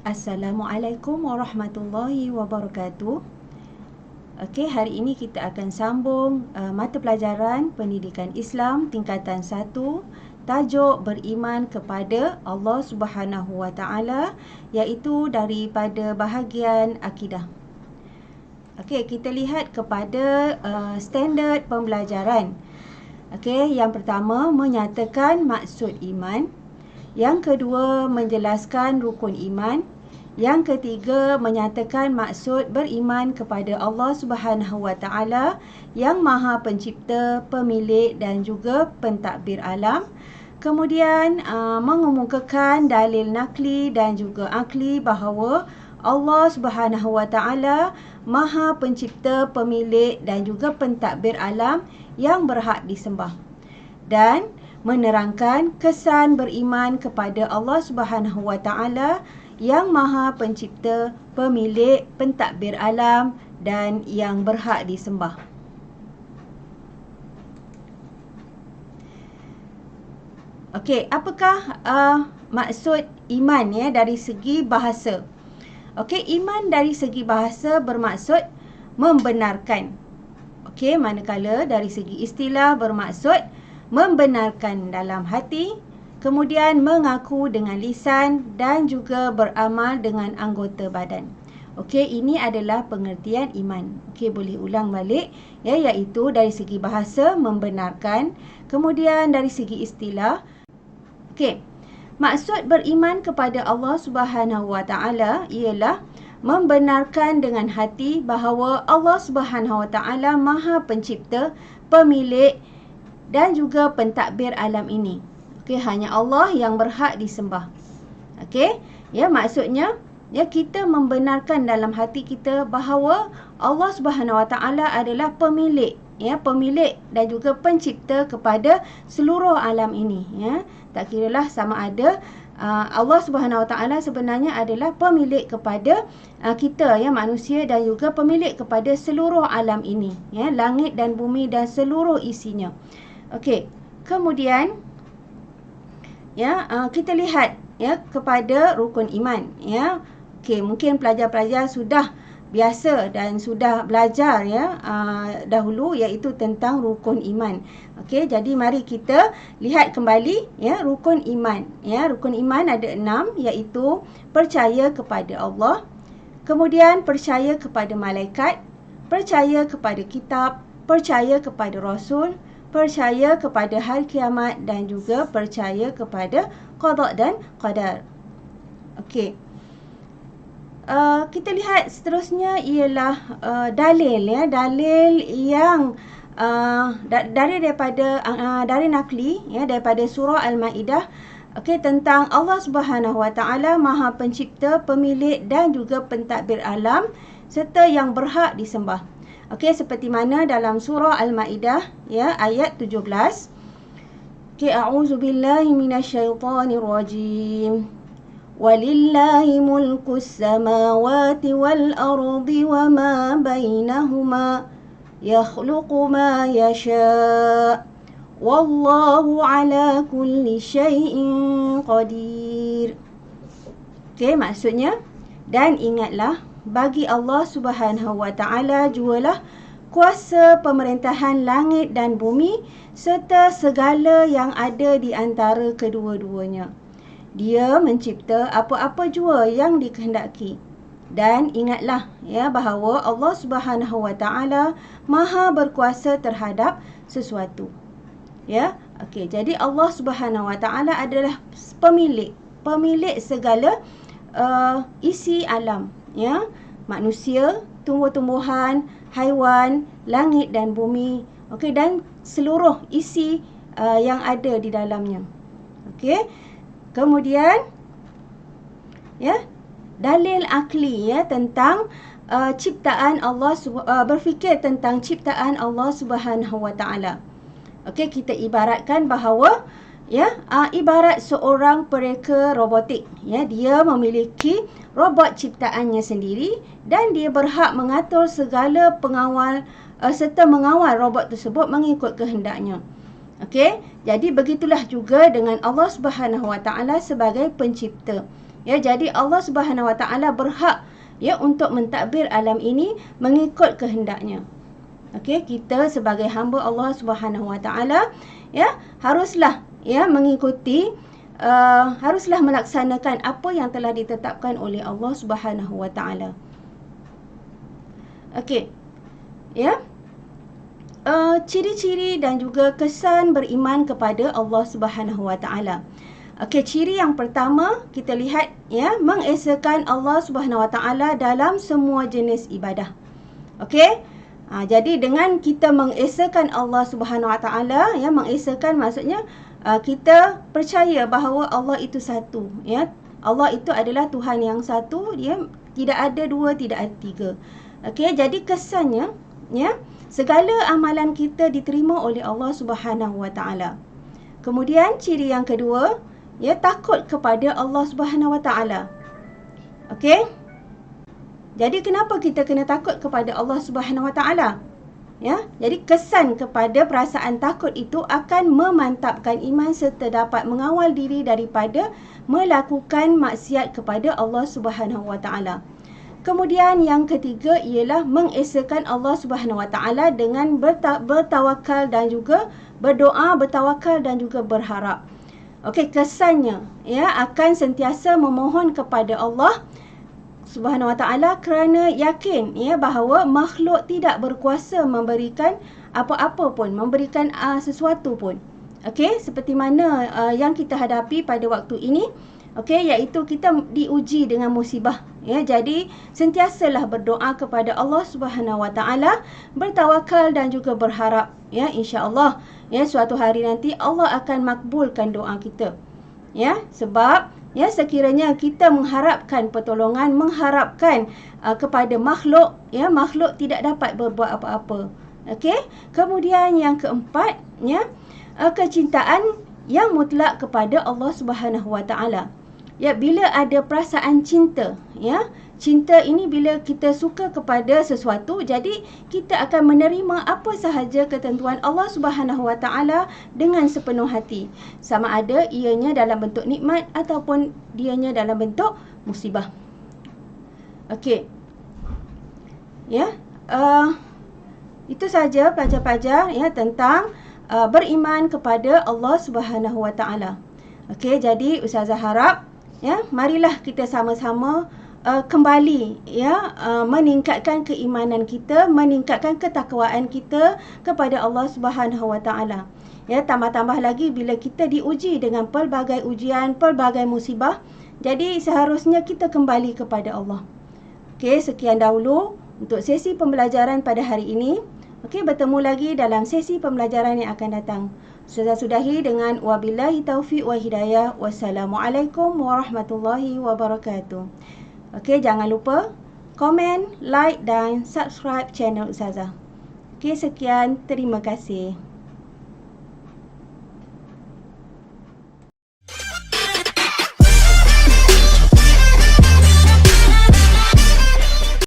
Assalamualaikum warahmatullahi wabarakatuh. Okey, hari ini kita akan sambung mata pelajaran Pendidikan Islam tingkatan 1, tajuk beriman kepada Allah Subhanahu Wa Taala, iaitu daripada bahagian akidah. Okey, kita lihat kepada standard pembelajaran. Okey, yang pertama menyatakan maksud iman. Yang kedua, menjelaskan rukun iman. Yang ketiga, menyatakan maksud beriman kepada Allah Subhanahu Wa Taala yang Maha Pencipta, Pemilik dan juga pentadbir alam. Kemudian mengemukakan dalil nakli dan juga akli bahawa Allah Subhanahu Wa Taala Maha Pencipta, Pemilik dan juga pentadbir alam yang berhak disembah. Dan menerangkan kesan beriman kepada Allah Subhanahu Wa Taala yang Maha Pencipta, Pemilik, pentadbir alam dan yang berhak disembah. Okey, apakah maksud iman dari segi bahasa? Okey, iman dari segi bahasa bermaksud membenarkan. Okey, manakala dari segi istilah bermaksud membenarkan dalam hati, kemudian mengaku dengan lisan dan juga beramal dengan anggota badan. Okey, ini adalah pengertian iman. Okey, boleh ulang balik iaitu dari segi bahasa membenarkan, kemudian dari segi istilah. Okey, maksud beriman kepada Allah Subhanahu Wa Taala ialah membenarkan dengan hati bahawa Allah Subhanahu Wa Taala Maha Pencipta, Pemilik dan juga pentadbir alam ini. Okey, hanya Allah yang berhak disembah. Okey, maksudnya kita membenarkan dalam hati kita bahawa Allah Subhanahu Wa Taala adalah pemilik, pemilik dan juga pencipta kepada seluruh alam ini, Tak kiralah sama ada Allah Subhanahu Wa Taala sebenarnya adalah pemilik kepada kita, manusia, dan juga pemilik kepada seluruh alam ini, langit dan bumi dan seluruh isinya. Okey, kemudian kita lihat kepada rukun iman. Okey, mungkin pelajar-pelajar sudah biasa dan sudah belajar dahulu iaitu tentang rukun iman. Okey, jadi mari kita lihat kembali rukun iman. Rukun iman ada 6 iaitu percaya kepada Allah, kemudian percaya kepada malaikat, percaya kepada kitab, percaya kepada rasul, percaya kepada hari kiamat dan juga percaya kepada qada dan qadar. Okey. Kita lihat seterusnya ialah dalil dalil yang dari nakli daripada surah Al-Maidah, okey, tentang Allah Subhanahu Wa Taala Maha Pencipta, Pemilik dan juga pentadbir alam serta yang berhak disembah. Okey, seperti mana dalam surah Al-Maidah ayat 17. Okey, a'udzubillahi minasyaitonir rajim. Walillahi mulkus samawati wal ardi wama bainahuma yakhluqu ma yasha' wallahu ala kulli syai'in qadir. Okey, maksudnya, dan ingatlah bagi Allah Subhanahu Wa Taala jugalah kuasa pemerintahan langit dan bumi serta segala yang ada di antara kedua-duanya. Dia mencipta apa-apa jua yang dikehendaki. Dan ingatlah bahawa Allah Subhanahu Wa Taala Maha berkuasa terhadap sesuatu. Okey, jadi Allah Subhanahu Wa Taala adalah pemilik segala isi alam, manusia, tumbuh-tumbuhan, haiwan, langit dan bumi, okey, dan seluruh isi yang ada di dalamnya. Okey, kemudian dalil akli tentang ciptaan Allah, berfikir tentang ciptaan Allah Subhanahu Wa Taala. Okey, kita ibaratkan bahawa ibarat seorang pereka robotik. Dia memiliki robot ciptaannya sendiri dan dia berhak mengatur segala pengawal serta mengawal robot tersebut mengikut kehendaknya. Okey, jadi begitulah juga dengan Allah Subhanahu Wa Taala sebagai pencipta. Ya, jadi Allah Subhanahu Wa Taala berhak ya untuk mentadbir alam ini mengikut kehendaknya. Okey, kita sebagai hamba Allah Subhanahu Wa Taala ya haruslah ya mengikuti haruslah melaksanakan apa yang telah ditetapkan oleh Allah Subhanahu Wa Taala. Okey. Ya. Ciri-ciri dan juga kesan beriman kepada Allah Subhanahu Wa Taala. Okey, ciri yang pertama kita lihat ya, mengesakan Allah Subhanahu Wa Taala dalam semua jenis ibadah. Okey? Jadi dengan kita mengesakan Allah Subhanahu Wa Taala ya, mengesakan maksudnya kita percaya bahawa Allah itu satu ya. Allah itu adalah Tuhan yang satu, ya, tidak ada dua, tidak ada tiga. Okey, jadi kesannya ya, segala amalan kita diterima oleh Allah Subhanahu Wa Taala. Kemudian ciri yang kedua, ya, takut kepada Allah Subhanahu Wa Taala. Okey? Jadi kenapa kita kena takut kepada Allah Subhanahu Wa Taala? Ya, jadi kesan kepada perasaan takut itu akan memantapkan iman serta dapat mengawal diri daripada melakukan maksiat kepada Allah Subhanahu Wa Taala. Kemudian yang ketiga ialah mengesakan Allah Subhanahu Wa Taala dengan bertawakal dan juga berdoa, bertawakal dan juga berharap. Okey, kesannya ya akan sentiasa memohon kepada Allah Subhanahu Wa Taala kerana yakin ya bahawa makhluk tidak berkuasa memberikan apa-apa pun, memberikan sesuatu pun. Okey, seperti mana yang kita hadapi pada waktu ini, okey, iaitu kita diuji dengan musibah ya. Jadi sentiasalah berdoa kepada Allah Subhanahu Wa Taala, bertawakal dan juga berharap ya, insya-Allah ya suatu hari nanti Allah akan makbulkan doa kita. Ya, sebab ya sekiranya kita mengharapkan pertolongan, mengharapkan kepada makhluk, ya, makhluk tidak dapat berbuat apa-apa. Okey? Kemudian yang keempat, ya, kecintaan yang mutlak kepada Allah Subhanahu Wa Taala. Ya, bila ada perasaan cinta, ya, cinta ini bila kita suka kepada sesuatu, jadi kita akan menerima apa sahaja ketentuan Allah Subhanahu Wa Taala dengan sepenuh hati, sama ada ianya dalam bentuk nikmat ataupun dianya dalam bentuk musibah. Okey. Ya, itu saja pelajar-pelajar ya tentang beriman kepada Allah Subhanahu Wa Taala. Okey, jadi Ustazah harap ya, marilah kita sama-sama kembali ya, meningkatkan keimanan kita, meningkatkan ketakwaan kita kepada Allah Subhanahu Wa Taala. Ya, tambah-tambah lagi bila kita diuji dengan pelbagai ujian, pelbagai musibah, jadi seharusnya kita kembali kepada Allah. Okey, sekian dahulu untuk sesi pembelajaran pada hari ini. Okey, bertemu lagi dalam sesi pembelajaran yang akan datang. Sudah sudahi dengan wabillahi taufiq wa hidayah. Wassalamualaikum warahmatullahi wabarakatuh. Okey, jangan lupa komen, like dan subscribe channel Ustazah. Okey, sekian. Terima kasih.